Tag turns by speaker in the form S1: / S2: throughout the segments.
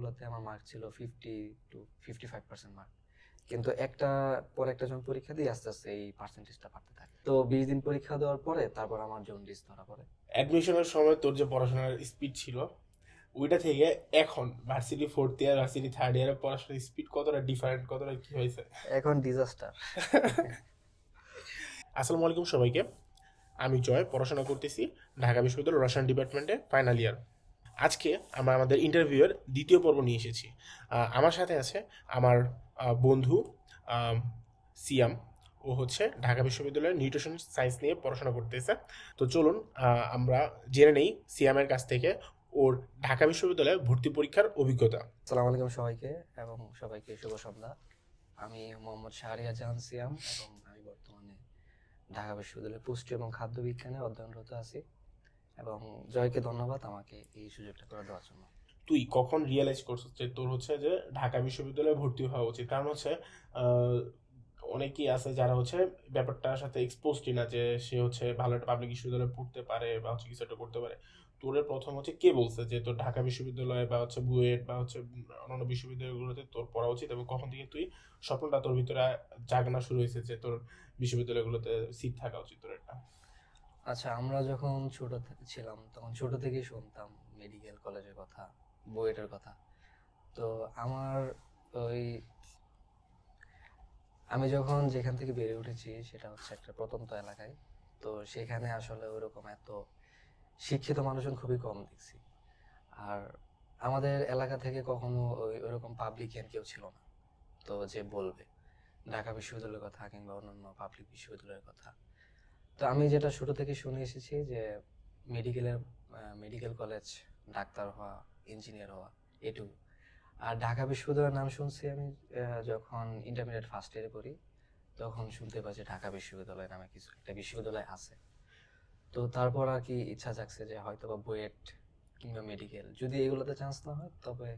S1: পরীক্ষাগুলোতে আমার মার্ক ছিল 50 to 55% মার্ক, কিন্তু একটা পর একটা যখন পরীক্ষা দিয়ে আস্তে আস্তে এই পার্সেন্টেজটা বাড়তে থাকে। তো 20 দিন পরীক্ষা দেওয়ার পরে তারপর আমার জন্ডিস ধরা পড়ে।
S2: অ্যাডমিশনের সময় তোর যে পড়াশোনার স্পিড ছিল ওইটা থেকে এখন varsity fourth year varsity third ইয়ারের পড়াশোনার স্পিড কতটা ডিফারেন্ট, কতটা কি হয়েছে?
S1: এখন ডিজাস্টার।
S2: আসসালামু আলাইকুম সবাইকে। আমি জয়, পড়াশোনা করতেছি ঢাকা বিশ্ববিদ্যালয়ের রসায়ন ডিপার্টমেন্টে ফাইনাল ইয়ার। আজকে আমরা আমাদের ইন্টারভিউয়ের দ্বিতীয় পর্ব নিয়ে এসেছি। আমার সাথে আছে আমার বন্ধু সিয়াম। ও হচ্ছে ঢাকা বিশ্ববিদ্যালয়ের নিউট্রিশন সায়েন্স নিয়ে পড়াশোনা করতেছে। তো চলুন আমরা জেনে নেই সিয়ামের কাছ থেকে ওর ঢাকা বিশ্ববিদ্যালয়ে ভর্তি পরীক্ষার অভিজ্ঞতা।
S1: আসসালামু আলাইকুম সবাইকে, এবং সবাইকে শুভ সন্ধ্যা। আমি মোহাম্মদ শাহরিয়ার জাহান সিয়াম, এবং আমি বর্তমানে ঢাকা বিশ্ববিদ্যালয়ের পুষ্টি এবং খাদ্য বিজ্ঞানে অধ্যয়নরত আছি। এবং জয়কে ধন্যবাদ আমাকে এই সুযোগটা করে দেওয়ার জন্য।
S2: তুই কখন রিয়েলাইজ করছিস যে তোর হচ্ছে যে ঢাকা বিশ্ববিদ্যালয়ে ভর্তি হওয়া উচিত? কারণ হচ্ছে আহ, অনেকেই আছে যারা হচ্ছে ব্যাপারটার সাথে এক্সপোজড না, যে সে হচ্ছে ভালো একটা পাবলিক বিশ্ববিদ্যালয়ে পড়তে পারে বা হচ্ছে কিছু একটা করতে পারে। তোর প্রথম হচ্ছে কে বলছে যে তোর ঢাকা বিশ্ববিদ্যালয় বা হচ্ছে বুয়েট বা হচ্ছে অন্যান্য বিশ্ববিদ্যালয়গুলোতে তোর পড়া উচিত, এবং কখন থেকে তুই স্বপ্নটা তোর ভিতরে জাগানো শুরু হয়েছে যে তোর বিশ্ববিদ্যালয়গুলোতে সিট থাকা উচিত তোর একটা?
S1: আচ্ছা, আমরা যখন ছোট ছিলাম তখন ছোট থেকেই শুনতাম মেডিকেল কলেজের কথা, বুয়েটের কথা। তো আমার ওই আমি যখন যেখান থেকে বেড়ে উঠেছি সেটা হচ্ছে একটা প্রত্যন্ত এলাকায়। তো সেখানে আসলে ওইরকম এত শিক্ষিত মানুষজন খুবই কম দেখছি। আর আমাদের এলাকা থেকে কখনো ওইরকম পাবলিকিয়ান কেউ ছিল না, তো যে বলবে ঢাকা বিশ্ববিদ্যালয়ের কথা কিংবা অন্যান্য পাবলিক বিশ্ববিদ্যালয়ের কথা। তো আমি যেটা ছোট থেকে শুনে এসেছি যে মেডিকেলের মেডিকেল কলেজ, ডাক্তার হওয়া, ইঞ্জিনিয়ার হওয়া, এটুকু। আর ঢাকা বিশ্ববিদ্যালয়ের নাম শুনছি আমি যখন ইন্টারমিডিয়েট ফার্স্ট ইয়ারে পড়ি, তখন শুনতে পাচ্ছি ঢাকা বিশ্ববিদ্যালয় নামে কিছু একটা বিশ্ববিদ্যালয় আছে। তো তারপর আর কি ইচ্ছা জাগছে যে হয়তো বা বুয়েট কিংবা মেডিকেল, যদি এগুলোতে চান্স না হয় তবে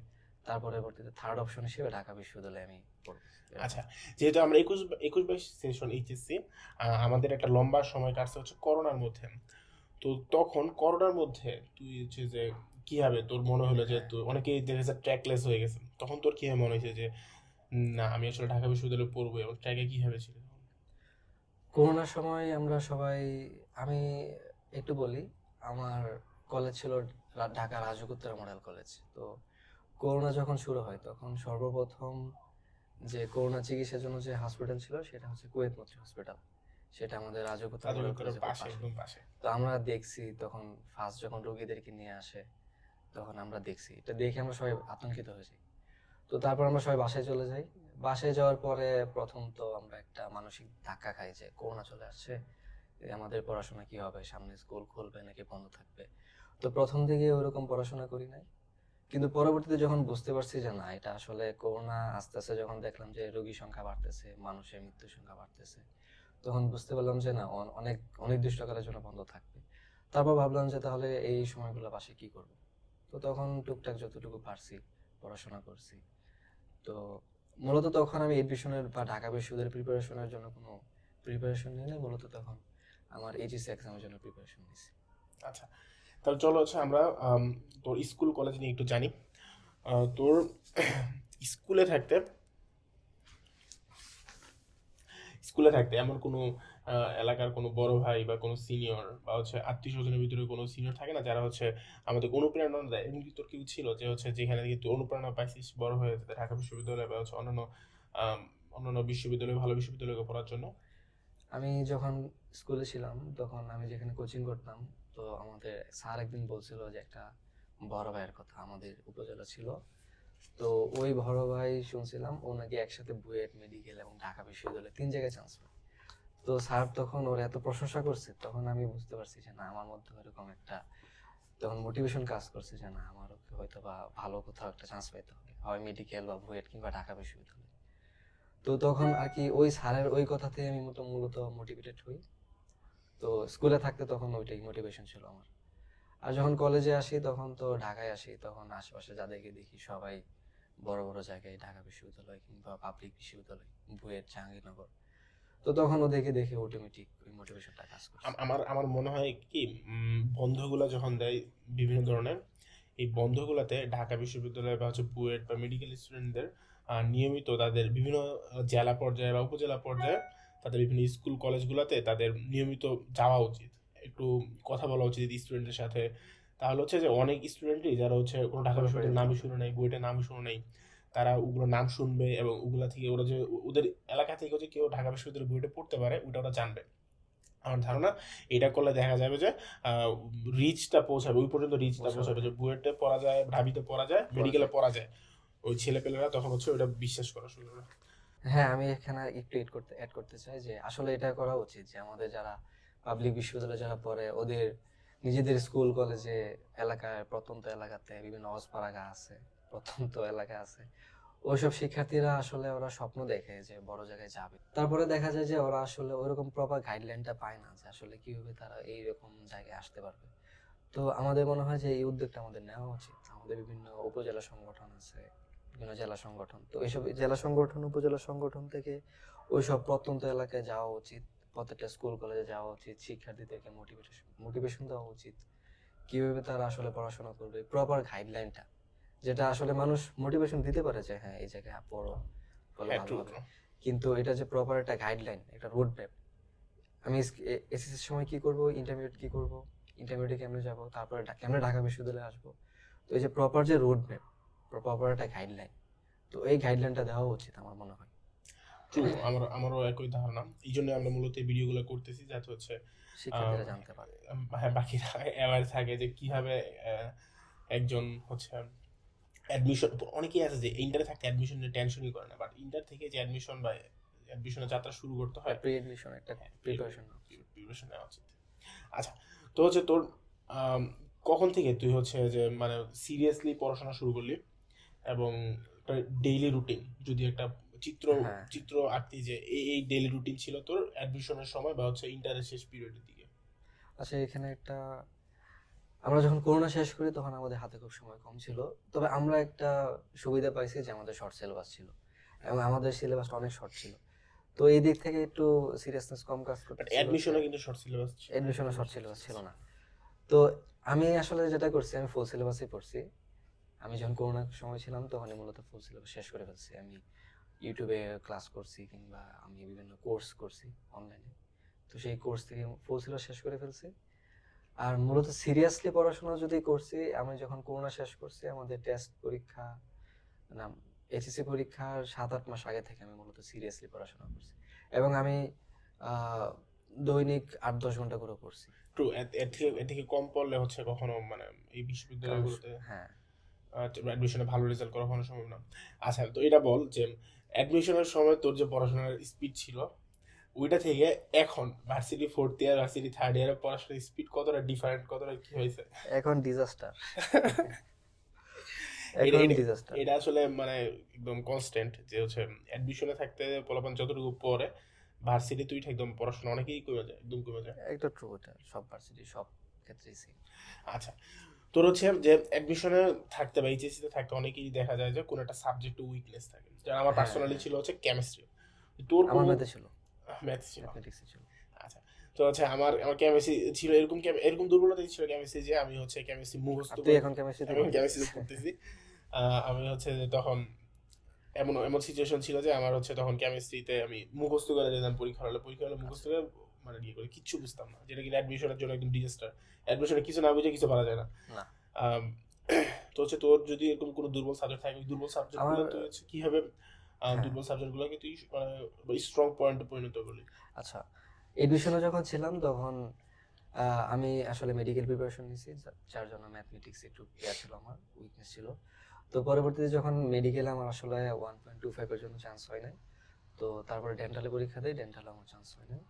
S1: তার পরবর্তীতে থার্ড অপশন হিসেবে ঢাকা বিশ্ববিদ্যালয়ে আমি পড়বো।
S2: আচ্ছা, যেহেতু আমরা একুশ একুশ বাইশ সেশন এইচএসসি, আমাদের একটা লম্বা সময় কাটছে হচ্ছে করোনার মধ্যে। তো তখন করোনার মধ্যে তুই হচ্ছে যে কিভাবে তোর মনে হলো যে তুই, অনেকেই দেখা যাচ্ছে ট্র্যাকলেস হয়ে গেছে, তখন তোর কিভাবে মনে হয়েছে যে না আমি আসলে ঢাকা বিশ্ববিদ্যালয়ে পড়বো, এবং ট্র্যাকে কিভাবে ছিল?
S1: করোনার সময় আমরা সবাই, আমি একটু বলি, আমার কলেজ ছিল ঢাকা রাজুকুত্তরা মডেল কলেজ। তো করোনা যখন শুরু হয় তখন সর্বপ্রথম যে করোনা চিকিৎসার জন্য যে হসপিটাল ছিল সেটা হচ্ছে কুয়েত মৈত্রী হসপিটাল। সেটা আমাদের রাজুকুত্তরা মডেল
S2: রাজুকের
S1: কলেজের খুব
S2: পাশে,
S1: পাশে।
S2: একদম পাশে।
S1: তো আমরা দেখছি তখন ফার্স্ট যখন রোগীদেরকে নিয়ে আসে, তখন আমরা দেখছি, এটা দেখে আমরা সবাই আতঙ্কিত হয়েছি। তো তারপর আমরা সবাই বাসায় চলে যাই। বাসায় যাওয়ার পরে প্রথম তো আমরা একটা মানসিক ধাক্কা খাই যে করোনা চলে আসছে, আমাদের পড়াশোনা কি হবে, সামনে স্কুল খুলবে নাকি বন্ধ থাকবে। তো প্রথম দিকে ওরকম পড়াশোনা করি নাই, কিন্তু পরবর্তীতে যখন বুঝতে পারছি যে না, এটা আসলে করোনা, আস্তে আস্তে যখন দেখলাম যে রোগীর সংখ্যা বাড়তেছে, মানুষের মৃত্যুর সংখ্যা বাড়তেছে, তখন বুঝতে পারলাম যে না, অনেক অনির্দিষ্টকালের জন্য বন্ধ থাকবে। তারপর ভাবলাম যে তাহলে এই সময়গুলো বাসায় কি করব। তো তখন টুকটাক যতটুকু পারছি পড়াশোনা করছি। তো মূলত তখন আমি এডমিশনের বা ঢাকা বিশ্ববিদ্যালয়ের প্রিপারেশনের জন্য কোনো প্রিপারেশন নিয়ে নেই, মূলত তখন আমার এইচএসসি এক্সামের জন্য প্রিপারেশন নিয়েছি।
S2: আচ্ছা, তাহলে চলো হচ্ছে আমরা তোর স্কুল কলেজ নিয়ে একটু জানি। তোর স্কুলে থাকতে স্কুলে থাকতে এমন কোনো এলাকার কোনো বড় ভাই বা কোনো সিনিয়র বা হচ্ছে আত্মীয় স্বজনের ভিতরে কোনো সিনিয়র থাকে না, যারা হচ্ছে আমাদের অনুপ্রেরণা দেয়? এমনি কি তোর কেউ ছিল যে হচ্ছে যেখানে থেকে তুই অনুপ্রেরণা পাইছিস বড় হয়ে যেতে ঢাকা বিশ্ববিদ্যালয় বা হচ্ছে অন্যান্য আম, অন্যান্য বিশ্ববিদ্যালয়, ভালো বিশ্ববিদ্যালয়ে পড়ার জন্য?
S1: আমি যখন স্কুলে ছিলাম তখন আমি যেখানে কোচিং করতাম, তো আমাদের স্যার একদিন বলছিল যে একটা বড় ভাইয়ের কথা, আমাদের উপজেলা ছিল। তো ওই বড় ভাই শুনছিলাম ও নাকি একসাথে বুয়েট, মেডিকেল এবং ঢাকা বিশ্ববিদ্যালয় 3 জায়গায় চান্স পায়। তো স্যার তখন ওর এত প্রশংসা করছে, তখন আমি বুঝতে পারছি যে না, আমার মধ্যে এরকম একটা তখন মোটিভেশন কাজ করছে যে না, আমারও হয়তো বা ভালো কোথাও একটা চান্স পাইতে হবে, হয় মেডিকেল বা বুয়েট কিংবা ঢাকা বিশ্ববিদ্যালয়। তো তখন আর কি ওই স্যারের ওই কথাতে আমি মূলত মোটিভেটেড হই। তো স্কুলে থাকতে তখন ওইটাই মোটিভেশন ছিল আমার। আর যখন কলেজে আসি তখন তো ঢাকায় আসি, তখন আশেপাশে যাদেরকে দেখি সবাই বড় বড় জায়গায়, ঢাকা বিশ্ববিদ্যালয় কিংবা পাবলিক বিশ্ববিদ্যালয়, বুয়েট, জাহাঙ্গীরনগর। তো তখন ওদেরকে দেখে অটোমেটিক ওই মোটিভেশনটা কাজ করছে।
S2: আমার আমার মনে হয় কি, বন্ধুগুলা যখন দেয় বিভিন্ন ধরনের, এই বন্ধগুলোতে ঢাকা বিশ্ববিদ্যালয় বা হচ্ছে বুয়েট বা মেডিকেল স্টুডেন্টদের নিয়মিত তাদের বিভিন্ন জেলা পর্যায়ে বা উপজেলা পর্যায়ে তাদের বিভিন্ন স্কুল কলেজগুলোতে তাদের নিয়মিত যাওয়া উচিত, একটু কথা বলা উচিত স্টুডেন্টের সাথে। তাহলে হচ্ছে যে অনেক স্টুডেন্টই যারা হচ্ছে কোনো ঢাকা
S1: পুরোপুরি
S2: বিশ্ববিদ্যালয়ের নামই
S1: জানতে
S2: শুনে
S1: পারবে।
S2: নাই, বুয়েটের নামই শুনে নাই, তারা ওগুলো নাম শুনবে এবং ওগুলা থেকে ওরা যে ওদের এলাকা থেকে যে কেউ ঢাকা বিশ্ববিদ্যালয়ে বুয়েটে পড়তে পারে ওটা ওরা জানবে। আমার ধারণা এটা করলে দেখা যাবে যে রিচটা পৌঁছাবে, ওই পর্যন্ত রিচটা
S1: পৌঁছাবে,
S2: পৌঁছাবে যে
S1: হ্যাঁ,
S2: বুয়েটে পড়া যায়, ঢাবিতে পড়া যায়,
S1: পড়া
S2: মেডিকেলে
S1: যায়।
S2: পড়া যায়। ওই ছেলেপেলেরা তখন হচ্ছে ওটা বিশ্বাস করা শুরু করবে।
S1: হ্যাঁ, আমি এখানে একটু অ্যাড করতে চাই যে আসলে এটা করা উচিত যে আমাদের যারা পাবলিক বিশ্ববিদ্যালয়ে যারা পড়ে ওদের নিজেদের স্কুল কলেজে এলাকায় প্রত্যন্ত এলাকাতে বিভিন্ন অজপাড়াগা আছে, প্রত্যন্ত এলাকা আছে, ওইসব শিক্ষার্থীরা আসলে ওরা স্বপ্ন দেখে যে বড় জায়গায় যাবে, তারপরে দেখা যায় যে ওরা আসলে ওইরকম প্রপার গাইডলাইনটা পায় না যে আসলে কিভাবে তারা এইরকম জায়গায় আসতে পারবে। তো আমাদের মনে হয় যে এই উদ্যোগটা আমাদের নেওয়া উচিত। আমাদের বিভিন্ন উপজেলা সংগঠন আছে, বিভিন্ন জেলা সংগঠন, তো এইসব জেলা সংগঠন উপজেলা সংগঠন থেকে ওইসব প্রত্যন্ত এলাকায় যাওয়া উচিত, প্রত্যেকটা স্কুল কলেজে যাওয়া উচিত, শিক্ষার্থীদেরকে মোটিভেশন দেওয়া উচিত কিভাবে তারা আসলে পড়াশোনা করবে, প্রপার গাইডলাইনটা যেটা আসলে মানুষ মোটিভেশন দিতে পারে যে হ্যাঁ এই জায়গায় পড়ো, বলে
S2: হ্যাঁ,
S1: ভালো
S2: ট্রু
S1: হবে,
S2: ট্রু।
S1: কিন্তু এটা যে প্রপার একটা গাইডলাইন, একটা রোড ম্যাপ, আমি এসএসসির সময় কি করব, ইন্টারমিডিয়েট কি করব, ইন্টারমিডিয়েট কেমনে যাব, তারপরে কেমনে ঢাকা বিশ্ববিদ্যালয়ে আসবো, তো এই যে প্রপার যে রোড ম্যাপ, প্রপার একটা গাইডলাইন, তো এই গাইডলাইনটা দেওয়া উচিত আমার মনে হয়।
S2: ট্রু, আমারও একই ধারণা। এই জন্য আমরা মূলত এই ভিডিওগুলো করতেছি যাতে হচ্ছে আহ,
S1: শিক্ষার্থীরা জানতে পারে।
S2: হ্যাঁ, বাকিরা অ্যাওয়ার থাকে যে কিভাবে একজন হচ্ছে অ্যাডমিশন, অনেকেই আছে যে ইন্টারে থাকতে অ্যাডমিশন নিয়ে টেনশনই করে না, বাট ইন্টার থেকে যে অ্যাডমিশন বা অ্যাডমিশনের যাত্রা শুরু করতে হয়,
S1: প্রি এডমিশন একটা প্রিপারেশন।
S2: প্রিপারেশন নেওয়া উচিত। আচ্ছা, তো হচ্ছে তোর আম, কখন থেকে তুই হচ্ছে যে মানে সিরিয়াসলি পড়াশোনা শুরু করলি, এবং ডেইলি রুটিন যদি একটা চিত্র
S1: হ্যাঁ,
S2: চিত্র আঁকতি যে এই ডেইলি রুটিন ছিল তোর অ্যাডমিশনের সময় বা হচ্ছে ইন্টারের শেষ পিরিয়ডের দিকে।
S1: আচ্ছা এখানে একটা, আমরা যখন করোনা শেষ করি তখন আমাদের হাতে খুব সময় কম ছিল, তবে আমরা একটা সুবিধা পাইছি যে আমাদের শর্ট সিলেবাস ছিল এবং আমাদের সিলেবাসটা অনেক শর্ট ছিল, তো এই দিক থেকে একটু সিরিয়াসনেস কম কাজ
S2: বাট
S1: করতেছিল যে
S2: অ্যাডমিশনে কিন্তু শর্ট সিলেবাস ছিল।
S1: এডমিশনে শর্ট সিলেবাস ছিল না। তো আমি আসলে যেটা করছি আমি ফুল সিলেবাসই পড়ছি। আমি যখন করোনার সময় ছিলাম তখনই মূলত ফুল সিলেবাস শেষ করে ফেলছি। আমি ইউটিউবে ক্লাস করছি কিংবা আমি বিভিন্ন কোর্স করছি অনলাইনে, তো সেই কোর্স থেকে ফুল সিলেবাস শেষ করে ফেলছি। আর মূলত সিরিয়াসলি পড়াশোনা যদি করছি আমি যখন করোনা শেষ করছি, আমাদের টেস্ট পরীক্ষা না এইচএসসি পরীক্ষার 7-8 মাস আগে থেকে আমি মূলত সিরিয়াসলি পড়াশোনা করছি এবং আমি দৈনিক 8-10 ঘন্টা করে পড়ছি।
S2: ট্রু, এর থেকে কম পড়লে হচ্ছে কখনো মানে এই
S1: কারণ
S2: বিশ্ববিদ্যালয়গুলোতে
S1: হ্যাঁ,
S2: অ্যাডমিশনে ভালো রেজাল্ট করা কখনো সম্ভব না। আচ্ছা, তো এটা বল যে অ্যাডমিশনের সময় তোর যে পড়াশোনার স্পিড ছিল ওইটা থেকে এখন varsity fourth year varsity third ইয়ারে পড়াশোনার স্পিড কতটা ডিফারেন্ট, কতটা কি হয়েছে?
S1: এখন ডিজাস্টার,
S2: এটা
S1: এখন
S2: এটা
S1: ডিজাস্টার।
S2: এটা আসলে মানে একদম কনস্ট্যান্ট যে হচ্ছে অ্যাডমিশনে থাকতে পোলাপান যতটুকু পড়ে ভার্সিটি তুই একদম পড়াশোনা অনেকেই কমে যায়, একদম কমে যায়।
S1: একটা ট্রু, এটা সব ভার্সিটি সব ক্ষেত্রেই same।
S2: আচ্ছা, তোর হচ্ছে যে অ্যাডমিশনে থাকতে বা এইচএসসি তে থাকতে অনেকেই দেখা যায় যে কোনো একটা সাবজেক্টে উইকনেস থাকে, যেমন আমার
S1: হ্যাঁ
S2: পার্সোনালি
S1: হ্যাঁ,
S2: ছিল হচ্ছে কেমিস্ট্রি। তোর
S1: আমার
S2: কোনো
S1: ম্যাথে ছিল,
S2: ম্যাথ ছিল?
S1: ম্যাথমেটিক্সে ছিল।
S2: আচ্ছা, তো হচ্ছে আমার আমার কেমিস্ট্রি ছিল, এরকম এরকম দুর্বলতাই ছিল কেমিস্ট্রি যে আমি হচ্ছে কেমিস্ট্রি মুখস্থ
S1: আর তুই
S2: করে,
S1: এখন কেমিস্ট্রিতে
S2: আমি
S1: পড়তেছিস?
S2: কেমিস্ট্রিতে পড়তেছি। আমি হচ্ছে যে তখন এমন এমন সিচুয়েশন ছিল যে আমার হচ্ছে তখন কেমিস্ট্রিতে আমি মুখস্থ করে যেতাম, পরীক্ষা হলে মুখস্থ
S1: আচ্ছা,
S2: করে মানে ইয়ে করে কিচ্ছু বুঝতাম না, যেটা কিন্তু অ্যাডমিশনের জন্য একদম ডিজাস্টার। অ্যাডমিশনে কিছু না বুঝে কিছু পারা যায় না।
S1: না
S2: আম, তো হচ্ছে তোর যদি এরকম কোনো দুর্বল সাবজেক্ট থাকে ওই দুর্বল সাবজেক্ট
S1: আমার,
S2: গুলো তুই হচ্ছে কিভাবে
S1: হ্যাঁ
S2: দুর্বল সাবজেক্ট গুলোকে তুই মানে স্ট্রং পয়েন্টে পরিণত করলি?
S1: আচ্ছা, এডমিশনে যখন ছিলাম তখন আমি আসলে মেডিকেল প্রিপারেশন নিয়েছি, যার জন্য ম্যাথমেটিক্স একটু ছিল, আমার উইকনেস ছিল। তো পরবর্তীতে যখন মেডিকেলে আমার আসলে 1.25 এর জন্য চান্স হয় নাই, তো তারপরে ডেন্টালে পরীক্ষা দিই, ডেন্টালে আমার চান্স হয় নাই।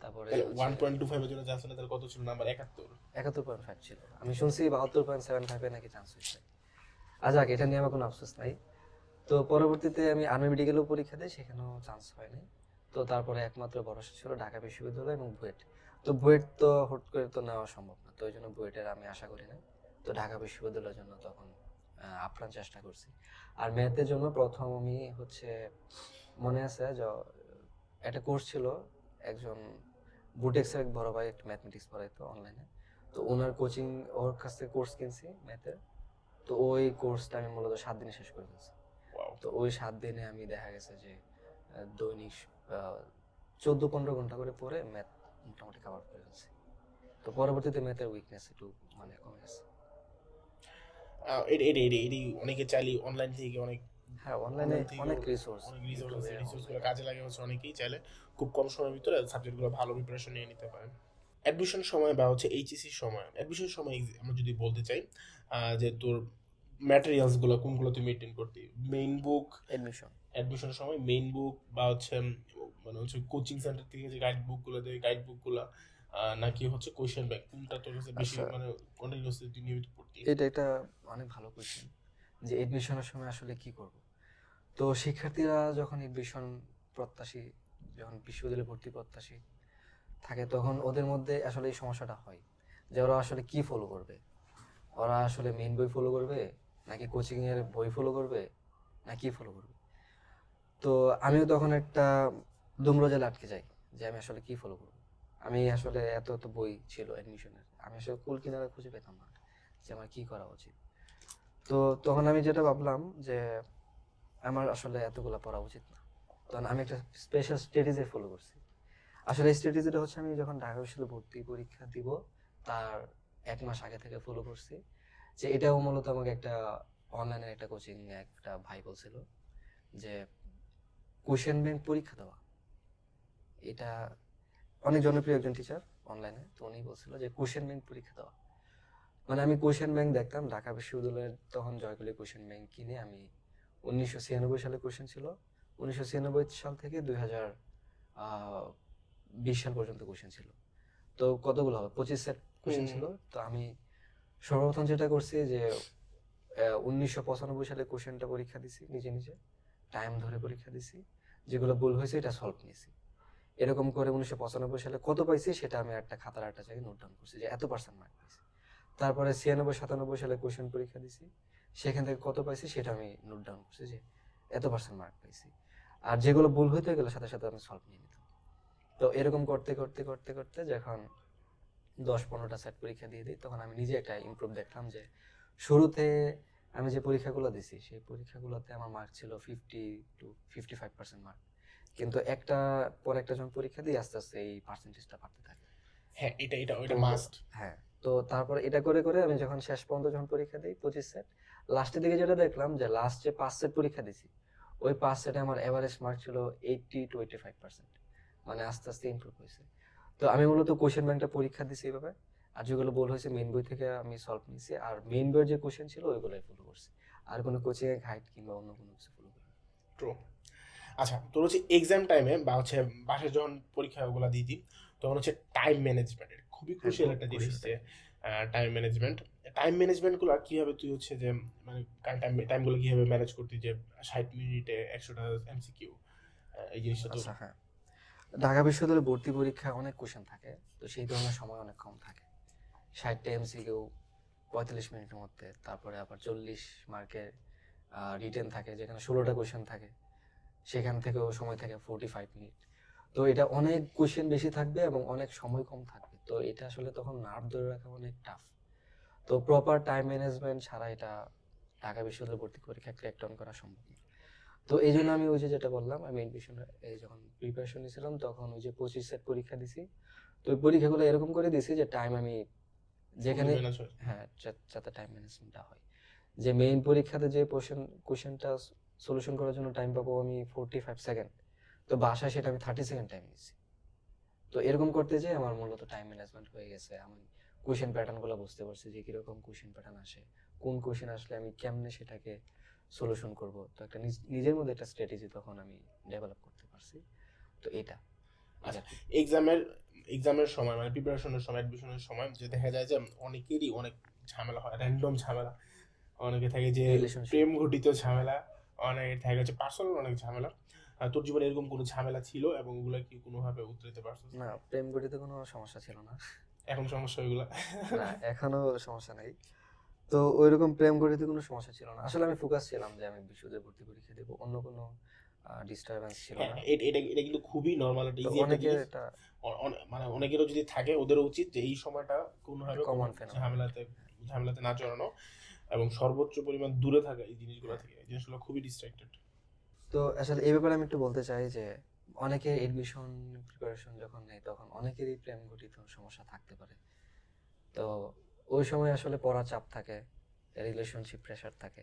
S1: তারপরে
S2: তাহলে
S1: হচ্ছে
S2: 1.25 এর জন্য চান্স না, তাহলে কত ছিল নাম্বার? 71?
S1: 71.5 ছিল, আমি শুনছি 72.75 নাকি চান্স হয়েছে। যাক, এটা নিয়ে আমার কোনো আফসোস নাই। তো পরবর্তীতে আমি আর্মি মেডিকেলেও পরীক্ষা দিই, সেখানেও চান্স হয়নি। তো তারপরে একমাত্র ভরসা ছিল ঢাকা বিশ্ববিদ্যালয় এবং বুয়েট। তো বুয়েট তো হুট করে তো নেওয়া সম্ভব না, তো ওই জন্য বুয়েটের আমি আশা করি না। তো ঢাকা বিশ্ববিদ্যালয়ের জন্য তখন আপ্রাণ চেষ্টা করছি। আর ম্যাথের জন্য প্রথম আমি হচ্ছে মনে আছে যে একটা কোর্স ছিল, একজন বুটেক্সের এক বড় ভাই একটা ম্যাথমেটিক্স পড়াইতো অনলাইনে, তো ওনার কোচিং, ওর কাছ থেকে কোর্স কিনছি ম্যাথের। তো ওই কোর্সটা আমি মূলত 7 দিনে শেষ করে ফেলছি।
S2: ওয়াও।
S1: তো ওই 7 দিনে আমি দেখা গেছে যে দৈনিক 14-15 ঘন্টা করে পড়ে ম্যাথ মোটামুটি কভার করে ফেলছি। তো পরবর্তীতে ম্যাথের উইকনেস একটু মানে কমে গেছে।
S2: এটি অনেকে চাইলে অনলাইন থেকে
S1: হ্যাঁ, অনলাইনে
S2: থেকেও
S1: অনেক রিসোর্স,
S2: অনেক রিসোর্স আছে,
S1: ইউটিউবে
S2: রিসোর্সগুলো কাজে লাগে হচ্ছে অনেকেই চাইলে খুব কম সময়ের ভিতরে সাবজেক্টগুলো ভালো প্রিপারেশন নিয়ে নিতে পারে। অ্যাডমিশন সময় বা হচ্ছে এইচএসসি সময়, অ্যাডমিশন সময় আমরা যদি বলতে চাই যে তোর ম্যাটেরিয়ালসগুলো কোনগুলো তুই মেনটেন করতি, মেইন বুক
S1: এডমিশন।
S2: অ্যাডমিশনের সময় মেইন বুক বা হচ্ছে মানে হচ্ছে কোচিং সেন্টার থেকে যে গাইড বুকগুলো দেয় গাইড বুকগুলো নাকি হচ্ছে কোয়েশ্চেন ব্যাংক, কোনটা তোর কাছে বেশি
S1: আচ্ছা,
S2: মানে কন্টিনিউয়াসলি তুই নিয়মিত পড়তি?
S1: এটা একটা অনেক ভালো কোয়েশ্চেন যে এডমিশনের সময় আসলে কি করব। তো শিক্ষার্থীরা যখন এডমিশন প্রত্যাশী, যখন বিশ্ববিদ্যালয়ে ভর্তি প্রত্যাশী থাকে, তখন ওদের মধ্যে আসলে এই সমস্যাটা হয় যে ওরা আসলে কি ফলো করবে। ওরা আসলে মেইন বই ফলো করবে, নাকি কোচিং এর বই ফলো করবে, না কি ফলো করবে। তো আমিও তখন একটা দুমড়ে আটকে যাই যে আমি আসলে কি ফলো করব। আমি আসলে এত এত বই ছিল অ্যাডমিশনের, আমি আসলে কুল কিনারা খুঁজে পেতাম না যে আমার কি করা উচিত। তো তখন আমি যেটা ভাবলাম যে আমার আসলে এতগুলা পড়া উচিত না। তখন আমি একটা স্পেশাল স্ট্র্যাটেজি ফলো করছি। আসলে এই স্ট্র্যাটেজিটা হচ্ছে আমি যখন ঢাকা বিশ্ববিদ্যালয়ে ভর্তি পরীক্ষা দিব তার 1 মাস আগে থেকে ফলো করছি। যে এটাও মূলত আমাকে একটা অনলাইনের একটা কোচিং একটা ভাই বলছিল যে কোশ্চেন ব্যাংক পরীক্ষা দেওয়া, এটা অনেক জনপ্রিয় একজন টিচার অনলাইনে, তো উনি বলছিল যে কোশ্চেন ব্যাংক পরীক্ষা দেওয়া। মানে আমি কোশ্চেন ব্যাংক দেখতাম ঢাকা বিশ্ববিদ্যালয়ের, তখন জয়কলি কোশ্চেন ব্যাংক কিনে আমি 1996 সালে কোশ্চেন ছিল, 1996 সাল থেকে 2020 সাল পর্যন্ত কোশ্চেন ছিল। তো কতগুলো হবে, 25 সেট কোশ্চেন ছিল। তো আমি সর্বপ্রথম যেটা করছি যে 1995 সালে কোশ্চেনটা পরীক্ষা দিছি নিজে নিজে, টাইম ধরে পরীক্ষা দিছি, যেগুলো ভুল হয়েছে এটা সলভ নিয়েছি। এরকম করে 1995 সালে কত পাইছি সেটা আমি একটা খাতার একটা জায়গায় নোট ডাউন করছি যে এত পার্সেন্ট মার্ক পাইছি। তারপরে 96-97 সালে কোশ্চেন পরীক্ষা দিছি, সেখান থেকে কত পাইছি সেটা আমি নোট ডাউন করছি যে এত পার্সেন্ট মার্ক পাইছি। আর যেগুলো ভুল হইতে গেলে সাথে সাথে আমি সলভ নিয়ে নিতাম। তো এরকম করতে করতে করতে করতে যখন 10-15টা সেট পরীক্ষা দিয়ে দিই, তখন আমি নিজে একটা ইমপ্রুভ দেখলাম যে শুরুতে আমি যে পরীক্ষাগুলো দিছি সেই পরীক্ষাগুলোতে আমার মার্ক ছিল 50-55% মার্ক, কিন্তু একটা পর একটা যখন পরীক্ষা দিই আস্তে আস্তে এই পার্সেন্টেজটা বাড়তে থাকে।
S2: হ্যাঁ, এটা
S1: তো
S2: মাস্ট।
S1: হ্যাঁ, তো তারপরে এটা করে করে আমি যখন শেষ পর্যন্ত যখন পরীক্ষা দিই 25 সেট, লাস্টের দিকে যেটা দেখলাম যে লাস্ট যে 5 সেট পরীক্ষা দিছি ওই 5 সেটে আমার এভারেজ মার্ক ছিল 80-85%, মানে আস্তে আস্তে ইমপ্রুভ হয়েছে। তো আমি মূলত কোশ্চেন ব্যাংকটা পরীক্ষা দিছি এইভাবে, আর যেগুলো ভুল হয়েছে মেইন বই থেকে আমি সলভ নিয়েছি, আর মেইন বইয়ের যে কোশ্চেন ছিল ওইগুলোই ফলো করছি, আর কোনো কোচিং এর গাইড কিংবা অন্য কোনো কিছু ফলো করিনি।
S2: ট্রু। আচ্ছা, তোর হচ্ছে এক্সাম টাইমে বা হচ্ছে বাসায় যখন পরীক্ষাগুলো দিতি তখন হচ্ছে টাইম ম্যানেজমেন্টের খুবই
S1: হ্যাঁ,
S2: ক্রুশিয়াল একটা জিনিস
S1: crucial
S2: যে টাইম ম্যানেজমেন্টগুলো কিভাবে তুই হচ্ছে যে মানে টাইমগুলো কিভাবে ম্যানেজ করতি যে 60 মিনিটে 100টা এমসিকিউ, এই জিনিসটা তোর?
S1: আচ্ছা, হ্যাঁ, ঢাকা বিশ্ববিদ্যালয়ে ভর্তি পরীক্ষা অনেক কোশ্চেন থাকে, তো সেই ধরনের সময় অনেক কম থাকে। 60টা এমসিকিউ 45 মিনিটের মধ্যে, তারপরে আবার 40 মার্কের রিটেন থাকে যেখানে 16টা কোশ্চেন থাকে, সেখান থেকেও সময় থাকে 45 মিনিট। তো এটা অনেক কোশ্চেন বেশি থাকবে এবং অনেক সময় কম থাকবে, তো এটা আসলে তখন নার্ভ ধরে রাখা অনেক টাফ। তো প্রপার টাইম ম্যানেজমেন্ট ছাড়া এটা ঢাকা বিশ্ববিদ্যালয়ে ভর্তি পরীক্ষা ক্র্যাক ডাউন করা সম্ভব না। তো এই জন্য আমি ওই যে যেটা বললাম, আমি এডমিশনে এই যখন প্রিপারেশন নিয়েছিলাম তখন ওই যে 25 সেট পরীক্ষা দিছি, তো ওই পরীক্ষাগুলো এরকম করে দিছি যে টাইম আমি যেখানে,
S2: ম্যানেজ হয়।
S1: হ্যাঁ, যাতে টাইম ম্যানেজমেন্টটা হয়, যে মেইন পরীক্ষাতে যে কোশ্চেনটা সলিউশন করার জন্য টাইম পাবো আমি 45 সেকেন্ড, তো বাসায় সেটা আমি 30 সেকেন্ড টাইম নিচ্ছি। তো এরকম করতে যে আমার মূলত টাইম ম্যানেজমেন্ট হয়ে গেছে, আমি কোশ্চেন প্যাটার্নগুলো বুঝতে পারছি যে কিরকম কোশ্চেন প্যাটার্ন আসে, কোন কোশ্চেন আসলে আমি কেমনে সেটাকে সলিউশন করব। তো একটা নিজের মধ্যে একটা স্ট্র্যাটেজি তখন আমি ডেভেলপ করতে পারছি। তো এটা
S2: আচ্ছা, এক্সামের এক্সামের সময় মানে প্রিপারেশনের সময় অ্যাডমিশনের সময় যে দেখা যায় যে অনেকেরই অনেক ঝামেলা হয়, র্যান্ডম ঝামেলা। অনেকে থাকে যে
S1: রিলেশনশিপ।
S2: প্রেম ঘটিত ঝামেলা, অনেকে থাকে হচ্ছে পার্সোনাল অনেক ঝামেলা। তোর জীবনে এরকম কোনো ঝামেলা ছিল এবং ওগুলা কি কোনোভাবে উতরাতে পারছিস?
S1: না, প্রেম গঠিত কোনো সমস্যা ছিল না।
S2: এখন সমস্যা ওইগুলা?
S1: না, এখনো সমস্যা নাই। তো ওইরকম প্রেম গঠিত কোনো সমস্যা ছিল না, আসলে আমি ফোকাস ছিলাম যে আমি বিশ্ববিদ্যালয়ে ভর্তি পরীক্ষা দেবো, অন্য কোনো ডিস্টারবেন্স ছিল
S2: হ্যাঁ,
S1: না।
S2: এটা কিন্তু খুবই নর্মাল একটা
S1: তো
S2: ইজি একটা
S1: অনেকের
S2: জিনিস।
S1: এটা
S2: মানে অনেকেরও যদি থাকে ওদেরও উচিত যে এই সময়টা কোনোভাবে কোনো
S1: কমন ফেনোমেনন।
S2: ঝামেলাতে ঝামেলাতে না জড়ানো। এবং সর্বোচ্চ পরিমাণ দূরে থাকা এই জিনিসগুলো থেকে, এই জিনিসগুলো খুবই ডিস্ট্রাক্টেড।
S1: তো আসলে এই ব্যাপারে আমি একটু বলতে চাই যে অনেকে এডমিশন প্রিপারেশন যখন নেয় তখন অনেকেরই প্রেম ঘটিত সমস্যা থাকতে পারে। তো ওই সময় আসলে পড়ার চাপ থাকে, রিলেশনশিপ প্রেশার থাকে।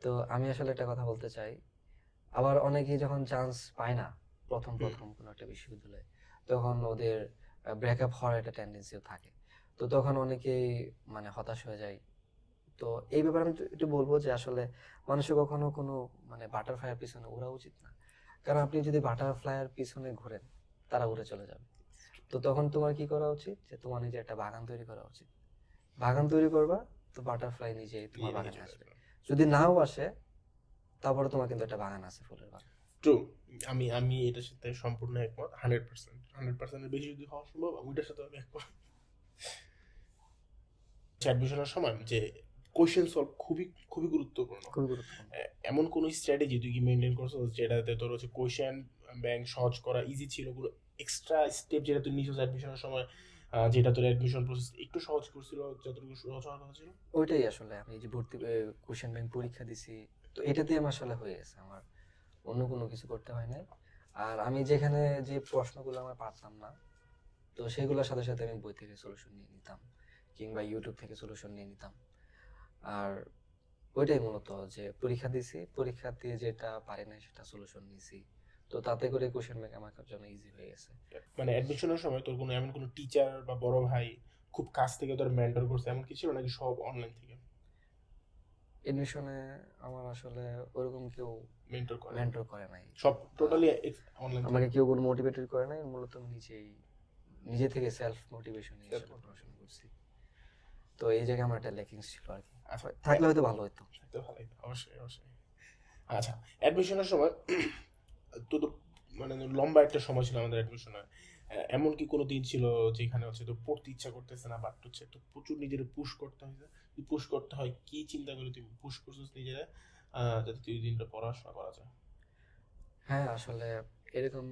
S1: তো আমি আসলে একটা কথা বলতে চাই, আবার অনেকেই যখন চান্স পায় না প্রথম কোনো একটা বিশ্ববিদ্যালয়ে, তখন ওদের ব্রেকআপ হওয়ার একটা টেন্ডেন্সিও থাকে। তো তখন অনেকেই মানে হতাশ হয়ে যায়। তো এই ব্যাপারে আমি একটু বলবো যে আসলে মানুষের কখনো কোনো মানে বাটারফ্লাইয়ের পিছনে ঘোরা উচিত না। কারণ আপনি যদি বাটারফ্লাইয়ের পিছনে ঘোরেন, তারা উড়ে চলে যাবে। তো তখন তোমার কি করা উচিত, যে তোমার নিজে একটা বাগান তৈরি করা উচিত। বাগান তৈরি করবা, তো বাটারফ্লাই নিজেই তোমার বাগানে আসবে। যদি নাও আসে, তারপরে তোমার কিন্তু একটা বাগান আছে, ফুলের বাগান।
S2: ট্রু। আমি আমি এটার সাথে সম্পূর্ণ একমত। 100% এর বেশি যদি হওয়া সম্ভব, ওইটার সাথে আমি একমত। অ্যাডমিশনের সময় যে কোশ্চেন সলভ খুবই খুবই গুরুত্বপূর্ণ।
S1: খুবই গুরুত্বপূর্ণ।
S2: এমন কোন স্ট্র্যাটেজি তুই কি মেনটেন করছো যেটাতে তোর হচ্ছে কোশ্চেন ব্যাংক সহজ করা ইজি ছিল, কোনো এক্সট্রা স্টেপ যেটা তুই নিছিস অ্যাডমিশনের সময়, যেটা তোর অ্যাডমিশন প্রসেস একটু সহজ করছিল, যতটুকু সহজ হওয়ার কথা ছিল?
S1: ওইটাই আসলে আমি এই যে ভর্তি কোশ্চেন ব্যাংক পরীক্ষা দিছি, তো এটাতেই আমার আসলে হয়ে গেছে, আমার অন্য কোনো কিছু করতে হয় নাই। আর আমি যেখানে যে প্রশ্নগুলো আমার পারতাম না, তো সেগুলোর সাথে সাথে আমি বই থেকে সলিউশন নিয়ে নিতাম, কিংবা ইউটিউব থেকে সলিউশন নিয়ে নিতাম। আর ওইটাই মূলত, যে পরীক্ষা দিছি, পরীক্ষা দিয়ে যেটা পারি না সেটা সলিউশন নিছি। তো তাতে করে কোশ্চেন ব্যাংক আমার জন্য ইজি হয়ে গেছে।
S2: মানে অ্যাডমিশনের সময় তোর কোনো এমন কোনো টিচার বা বড় ভাই খুব কাছ থেকে তোর মেন্টর করছে এমন কিছু ছিল, নাকি সব অনলাইন থেকে
S1: এডমিশনে আমার আসলে ওরকম কেউ
S2: মেন্টর করে?
S1: মেন্টর করে নাই,
S2: সব টোটালি অনলাইন
S1: আমাকে কেউ কোনো মোটিভেটেড করে নাই, মূলত আমি নিজে থেকে সেলফ মোটিভেশন নিয়ে আসলে পড়াশোনা করছি। তো এই জায়গায় আমার একটা ল্যাকিংস ছিল আর কি, থাকলে হয়তো ভালো হতো।
S2: ভালোই, অবশ্যই অবশ্যই। আচ্ছা, অ্যাডমিশনের সময় তো তো মানে লম্বা একটা সময় ছিল আমাদের অ্যাডমিশনের। এমন কি কোনো দিন ছিল যেখানে হচ্ছে তো পড়তে ইচ্ছা করতেছে না, বাট হচ্ছে তো প্রচুর নিজের পুশ করতে হয়েছে? পুশ করতে হয়, কি চিন্তা করে তুই পুশ করছিস নিজেরা যাতে তুই দিনটা পড়াশোনা করা যায়?
S1: হ্যাঁ, আসলে এরকম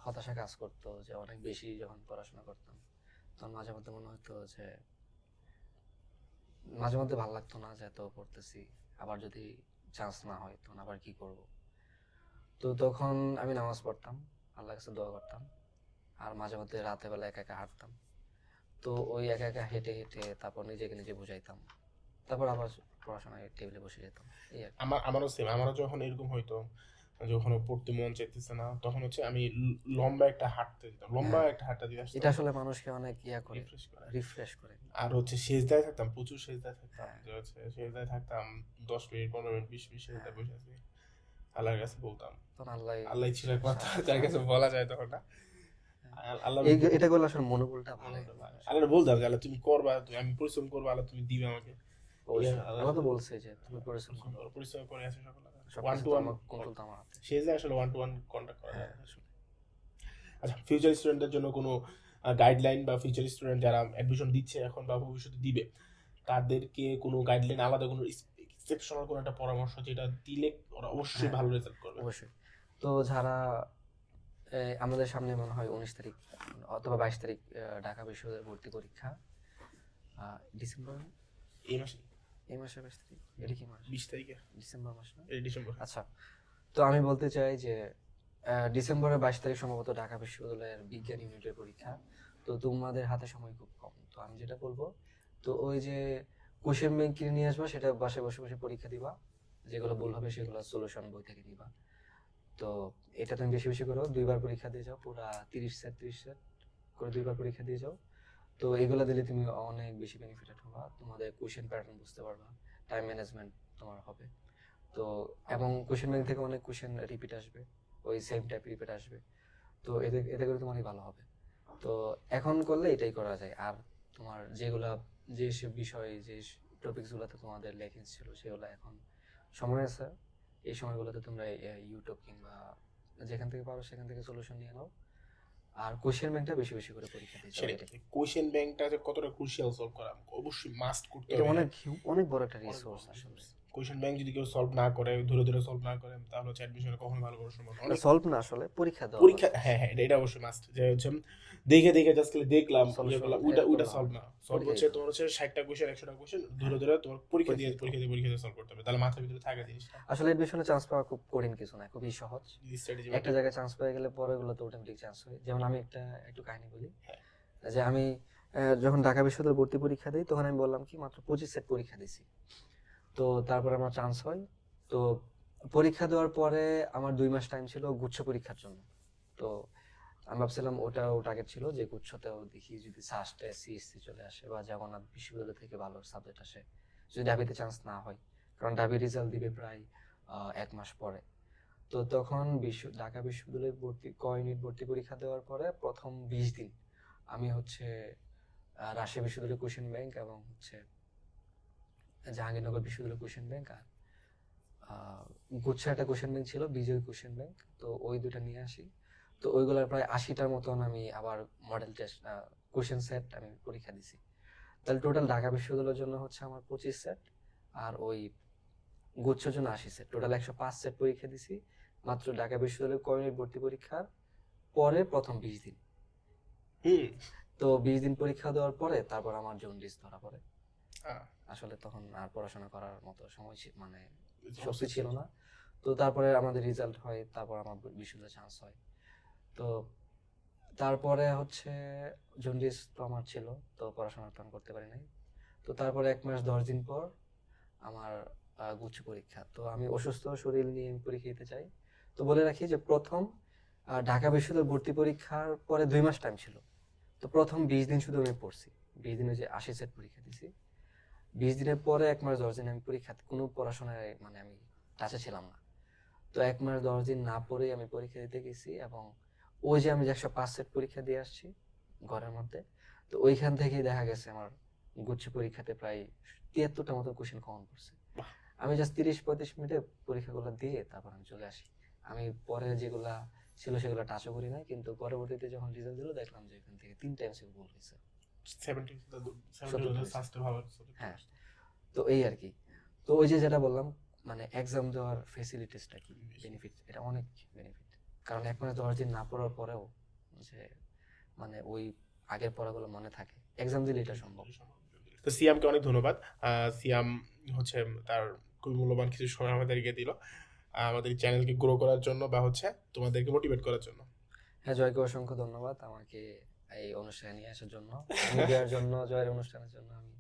S1: হতাশা কাজ করতো যে অনেক বেশি যখন পড়াশোনা করতাম, তখন মাঝে মধ্যে মনে হতো যে মাঝে মধ্যে ভালো লাগতো না যে এত পড়তেছি, আবার যদি চান্স না হয় তখন আবার কি করব। তো তখন আমি নামাজ পড়তাম, আল্লাহর কাছে দোয়া করতাম, আর মাঝে মধ্যে রাতে বেলা একা একা হাঁটতাম। তো ওই একা একা হেঁটে হেঁটে তারপর নিজেকে নিজে বুঝাইতাম, তারপর আবার পড়াশোনায় টেবিলে বসে যেতাম, এই আর কি।
S2: আমারও সেম, আমারও যখন এরকম হইতো, যখন পড়তে মন চাইতেছে না, তখন হচ্ছে আমি লম্বা একটা হাঁটতে যেতাম, লম্বা
S1: হ্যাঁ,
S2: একটা হাঁটা দিয়ে আসতাম,
S1: এটা আসলে মানুষকে অনেক করে,
S2: রিফ্রেশ করে।
S1: রিফ্রেশ করে।
S2: আর হচ্ছে সেজদায় থাকতাম, প্রচুর সেজদায় থাকতাম,
S1: হ্যাঁ,
S2: যে হচ্ছে সেজদায় থাকতাম 10 মিনিট, 15 মিনিট, 20 মিনিট সেজদায় বসে আছি, আল্লাহর কাছে বলতাম।
S1: তখন আল্লাহ
S2: আল্লাহ ছিল একমাত্র যার কাছে বলা যায় তখন না। আল্লাহ
S1: এটা করলে আসলে মনোবলটা ভালো হয়।
S2: আল্লাহ বলতাম যে আল্লাহ তুমি করবা, আমি পরিশ্রম করবো, আল্লাহ তুমি দিবে আমাকে।
S1: অবশ্যই আল্লাহ তো বলছে যে তুমি পরিশ্রম করো,
S2: পরিশ্রম করে আছে সকল। ওয়ান
S1: সবকিছু
S2: টু
S1: তো
S2: ওয়ান
S1: আমার কন্ট্রোল তো আমার হাতে।
S2: সেজদায় আসলে ওয়ান টু ওয়ান কন্ট্যাক্ট করা যায়
S1: হ্যাঁ,
S2: না আসলে। আচ্ছা, ফিউচার স্টুডেন্টের জন্য কোনো গাইডলাইন, বা ফিউচার স্টুডেন্ট যারা অ্যাডমিশন দিচ্ছে এখন বা ভবিষ্যতে দিবে, তাদেরকে কোনো গাইডলাইন, আলাদা কোনো এক্সেপশনাল কোনো একটা পরামর্শ যেটা দিলে ওরা অবশ্যই ভালো রেজাল্ট করবে?
S1: অবশ্যই। তো যারা আমাদের সামনে মনে হয় 19 তারিখ অথবা 22 তারিখ ঢাকা বিশ্ববিদ্যালয়ের ভর্তি পরীক্ষা, ডিসেম্বর,
S2: এই মাসে,
S1: এই মাসে 22 তারিখ, এটা কি মাস?
S2: 20 তারিখে।
S1: ডিসেম্বর মাস না?
S2: এই ডিসেম্বর।
S1: আচ্ছা, তো আমি বলতে চাই যে ডিসেম্বরের 22 তারিখ সম্ভবত ঢাকা বিশ্ববিদ্যালয়ের বিজ্ঞান ইউনিটের পরীক্ষা। তো তোমাদের হাতে সময় খুব কম, তো আমি যেটা বলবো, তো ওই যে কোশ্চেন ব্যাংক কিনে নিয়ে আসবা, সেটা বাসায় বসে বসে পরীক্ষা দিবা, যেগুলো ভুল হবে সেগুলো সলিউশন বই থেকে নিবা। তো এটা তুমি বেশি বেশি করো, 2বার পরীক্ষা দিয়ে যাও, পুরা 30 সেট করে 2বার পরীক্ষা দিয়ে যাও। তো এগুলো দিলে তুমি অনেক বেশি বেনিফিটেড হবা, তোমাদের কোশ্চেন প্যাটার্ন বুঝতে পারবা, টাইম ম্যানেজমেন্ট তোমার হবে। তো এবং কোশ্চেন ব্যাংক থেকে অনেক কোশ্চেন রিপিট আসবে, ওই সেম টাইপ রিপিট আসবে। তো এতে এতে করে তোমারই ভালো হবে। তো এখন করলে এটাই করা যায়। আর তোমার যেগুলা, যে সব বিষয়, যে টপিকসগুলোতে তোমাদের লেকিংস ছিল, সেগুলো এখন সময় আছে, এই সময়গুলোতে তোমরা ইউটিউব কিংবা যেখান থেকে পারো সেখান থেকে সলিউশন নিয়ে নাও। আর কোশ্চেন ব্যাংকটা বেশি বেশি করে পরীক্ষা দিতে হবে।
S2: সেটাই, কোশ্চেন ব্যাংকটা যে কতটা ক্রুশিয়াল সলভ করা অবশ্যই মাস্ট করতে
S1: এটা
S2: হবে।
S1: অনেক অনেক বড় একটা রিসোর্স আসলে।
S2: কোয়েশ্চেন ব্যাংক যদি কেউ সলভ না করে, ধরে ধরে সলভ না করে, তাহলে হচ্ছে অ্যাডমিশনে কখনো ভালো করার সম্ভব না। অনেক
S1: সলভ না, আসলে পরীক্ষা দেওয়া
S2: পরীক্ষা, হ্যাঁ হ্যাঁ, এটা অবশ্যই মাস্ট, যে হচ্ছে দেখে দেখে জাস্ট খালি দেখলাম ইয়ে
S1: সলিউশন
S2: করলাম, ওইটা সলভ না। সলভ হচ্ছে তোমার হচ্ছে 60টা কোয়েশ্চেন 100টা কোয়েশ্চেন ধরে ধরে তোমার পরীক্ষা দিয়ে সলভ করতে হবে, তাহলে মাথার ভিতরে থাকে জিনিসটা।
S1: আসলে এডমিশনে চান্স পাওয়া খুব কঠিন কিছু না, খুবই সহজ।
S2: স্ট্র্যাটেজি
S1: একটা জায়গায় চান্স পেয়ে গেলে পরে গুলো তো অটোমেটিক চান্স হয়। যেমন আমি একটু কাহিনী বলি,
S2: হ্যাঁ।
S1: যে আমি যখন ঢাকা বিশ্ববিদ্যালয়ে ভর্তি পরীক্ষা দিই, তখন আমি বললাম কি মাত্র 25 সেট পরীক্ষা দিছি। তো তারপর আমার চান্স হয়। তো পরীক্ষা দেওয়ার পরে আমার 2 মাস টাইম ছিল গুচ্ছ পরীক্ষার জন্য। তো আমি ভাবছিলাম ওটাও টার্গেট ছিল যে গুচ্ছতেও দেখি যদি সাস্টে সিএসসি চলে আসে বা জগন্নাথ বিশ্ববিদ্যালয় থেকে ভালো সাবজেক্ট আসে, যদি ঢাবিতে চান্স না হয়, কারণ ঢাবি রেজাল্ট দিবে প্রায় 1 মাস পরে। তো তখন ঢাকা বিশ্ববিদ্যালয়ে ক ইউনিট ভর্তি পরীক্ষা দেওয়ার পরে প্রথম 20 দিন আমি হচ্ছে রাজশাহী বিশ্ববিদ্যালয় কোশ্চেন ব্যাংক এবং হচ্ছে জাহাঙ্গীরনগর বিশ্ববিদ্যালয় কোশ্চেন ব্যাংক আর গুচ্ছ একটা কোশ্চেন ব্যাংক ছিল, বিজয় কোশ্চেন ব্যাংক, তো ওই দুটা নিয়ে আসি। তো ওইগুলোর প্রায় 80টার মতন আমি আবার মডেল টেস্ট কোশ্চেন সেট আমি পরীক্ষা দিছি। তাহলে টোটাল ঢাকা বিশ্ববিদ্যালয়ের জন্য হচ্ছে আমার 25 সেট, আর ওই গুচ্ছর জন্য 80 সেট, টোটাল 105 সেট পরীক্ষা দিছি মাত্র ঢাকা বিশ্ববিদ্যালয় ক ইউনিট ভর্তি পরীক্ষার পরে প্রথম 20 দিন। তো 20 দিন পরীক্ষা দেওয়ার পরে তারপর আমার জন্ডিস ধরা পড়ে। আসলে তখন আর পড়াশোনা করার মতো সময় মানে শক্তি ছিল না। তো তারপরে আমাদের রেজাল্ট হয়, তারপর আমার বিশ্ববিদ্যালয়ে চান্স হয়। তো তারপরে হচ্ছে জন্ডিস তো আমার ছিল, তো পড়াশোনা তো আমি করতে পারি নাই। তো তারপরে 1 মাস 10 দিন পর আমার গুচ্ছ পরীক্ষা। তো আমি অসুস্থ শরীর নিয়ে পরীক্ষা দিতে চাই। তো বলে রাখি যে প্রথম ঢাকা বিশ্ববিদ্যালয় ভর্তি পরীক্ষার পরে 2 মাস টাইম ছিল। তো প্রথম 20 দিন শুধু আমি পড়ছি, 20 দিনে যে 80 সেট পরীক্ষা দিছি। 20 দিনের পরে 1 মাস 10 দিন আমি পরীক্ষা, কোনো পড়াশোনায় মানে আমি টাচে ছিলাম না। তো 1 মাস 10 দিন না পড়েই আমি পরীক্ষা দিতে গেছি, এবং ওই যে আমি যে 105 সেট পরীক্ষা দিয়ে আসছি ঘরের মধ্যে, তো ওইখান থেকেই দেখা গেছে আমার গুচ্ছ পরীক্ষাতে প্রায় 73টা মতো কোশ্চেন কমন পড়ছে। আমি জাস্ট 30-35 মিনিটে পরীক্ষাগুলো দিয়ে তারপর আমি চলে আসি। আমি পরে যেগুলা ছিল সেগুলো টাচও করি নাই, কিন্তু পরবর্তীতে যখন রেজাল্ট দিল দেখলাম যে এখান থেকে 3 টাইমস ভুল হয়েছে।
S2: 70 ফার্স্টে ভালো।
S1: হ্যাঁ, তো এই আর কি। তো ওই যে যেটা বললাম, মানে এক্সাম দেওয়ার ফেসিলিটিসটা কি, বেনিফিট, এটা অনেক বেনিফিট। কারণ 1 মাস 10 দিন না পড়ার পরেও যে মানে ওই আগের পড়াগুলো মনে থাকে, এক্সাম দিলে এটা সম্ভব।
S2: তো সিয়ামকে অনেক ধন্যবাদ। সিয়াম হচ্ছে তার খুবই মূল্যবান কিছু সময় আমাদেরকে দিল আমাদের চ্যানেলকে গ্রো করার জন্য বা হচ্ছে তোমাদেরকে মোটিভেট করার জন্য।
S1: হ্যাঁ, জয়কে অসংখ্য ধন্যবাদ আমাকে এই অনুষ্ঠানে নিয়ে আসার জন্য, মিডিয়ার জন্য, জয়ের অনুষ্ঠানের জন্য। আমি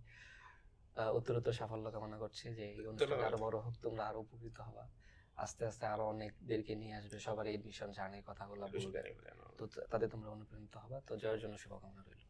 S1: উত্তরোত্তর সাফল্য কামনা করছি, যে এই অনুষ্ঠানটা আরো বড় হোক, তোমরা আরো উপকৃত হবা, আস্তে আস্তে আরো অনেকদেরকে নিয়ে আসবে, সবার এই মিশন জার্নির কথাগুলো বলবে, তো তাতে তোমরা অনুপ্রাণিত হবা। তো জয়ের জন্য শুভকামনা রইল।